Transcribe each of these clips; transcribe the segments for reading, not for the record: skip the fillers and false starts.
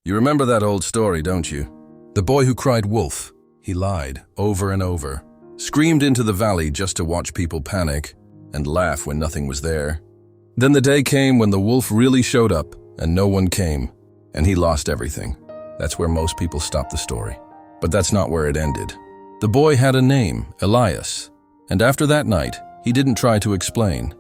You remember that old story, don't you? The boy who cried wolf. He lied over and over, screamed into the valley just to watch people panic and laugh when nothing was there. Then the day came when the wolf really showed up and no one came, and he lost everything. That's where most people stop the story. But that's not where it ended. The boy had a name, Elias, and after that night, he didn't try to explain.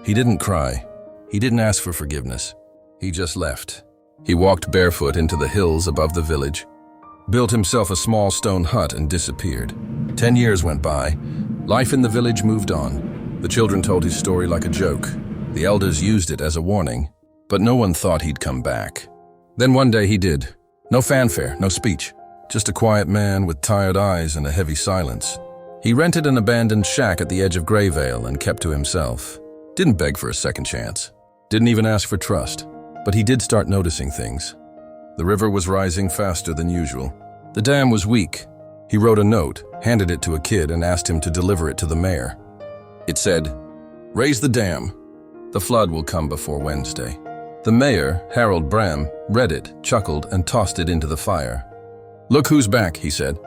He didn't cry. He didn't ask for forgiveness. He just left. He walked barefoot into the hills above the village, built himself a small stone hut and disappeared. 10 years went by. Life in the village moved on. The children told his story like a joke. The elders used it as a warning, but no one thought he'd come back. Then one day he did. No fanfare, no speech. Just a quiet man with tired eyes and a heavy silence. He rented an abandoned shack at the edge of Greyvale and kept to himself. Didn't beg for a second chance. Didn't even ask for trust. But he did start noticing things. The river was rising faster than usual. The dam was weak. He wrote a note, handed it to a kid, and asked him to deliver it to the mayor. It said, "Raise the dam. The flood will come before Wednesday." The mayor, Harold Bram, read it, chuckled, and tossed it into the fire. "Look who's back," he said,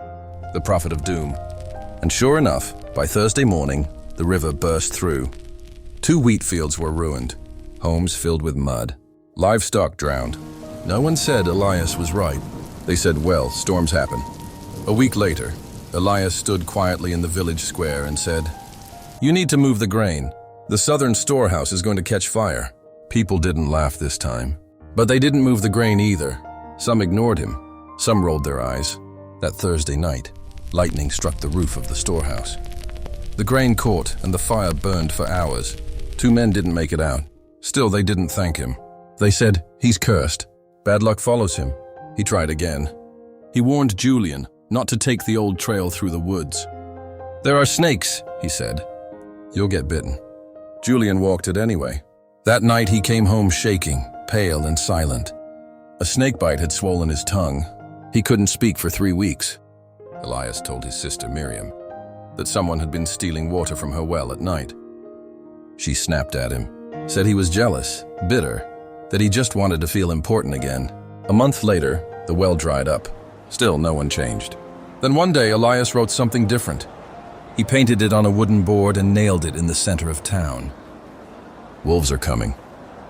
"the prophet of doom." And sure enough, by Thursday morning, the river burst through. 2 wheat fields were ruined, homes filled with mud. Livestock drowned. No one said Elias was right. They said, well, storms happen. A week later, Elias stood quietly in the village square and said, "You need to move the grain. The southern storehouse is going to catch fire." People didn't laugh this time. But they didn't move the grain either. Some ignored him. Some rolled their eyes. That Thursday night, lightning struck the roof of the storehouse. The grain caught and the fire burned for hours. 2 men didn't make it out. Still, they didn't thank him. They said, "He's cursed. Bad luck follows him." He tried again. He warned Julian not to take the old trail through the woods. "There are snakes," he said. "You'll get bitten." Julian walked it anyway. That night he came home shaking, pale and silent. A snakebite had swollen his tongue. He couldn't speak for 3 weeks. Elias told his sister Miriam that someone had been stealing water from her well at night. She snapped at him, said he was jealous, bitter, that he just wanted to feel important again. A month later, the well dried up. Still, no one changed. Then one day, Elias wrote something different. He painted it on a wooden board and nailed it in the center of town. "Wolves are coming.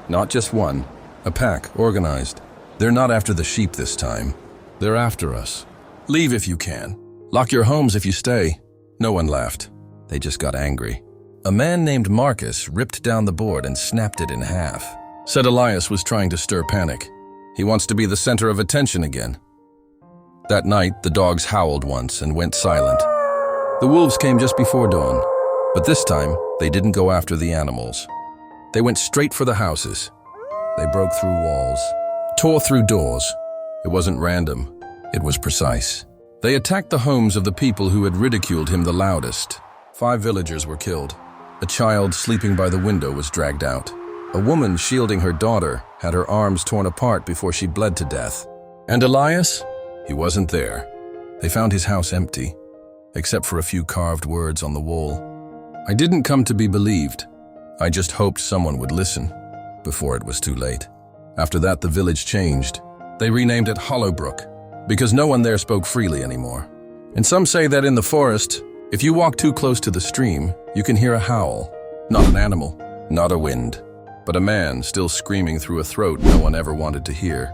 Not just one, a pack, organized. They're not after the sheep this time. They're after us. Leave if you can. Lock your homes if you stay." No one laughed. They just got angry. A man named Marcus ripped down the board and snapped it in half. Said Elias was trying to stir panic. He wants to be the center of attention again. That night, the dogs howled once and went silent. The wolves came just before dawn, but this time, they didn't go after the animals. They went straight for the houses. They broke through walls, tore through doors. It wasn't random. It was precise. They attacked the homes of the people who had ridiculed him the loudest. 5 villagers were killed. A child sleeping by the window was dragged out. A woman shielding her daughter had her arms torn apart before she bled to death. And Elias? He wasn't there. They found his house empty, except for a few carved words on the wall. "I didn't come to be believed. I just hoped someone would listen," before it was too late. After that, the village changed. They renamed it Hollowbrook, because no one there spoke freely anymore. And some say that in the forest, if you walk too close to the stream, you can hear a howl. Not an animal, not a wind, but a man still screaming through a throat no one ever wanted to hear.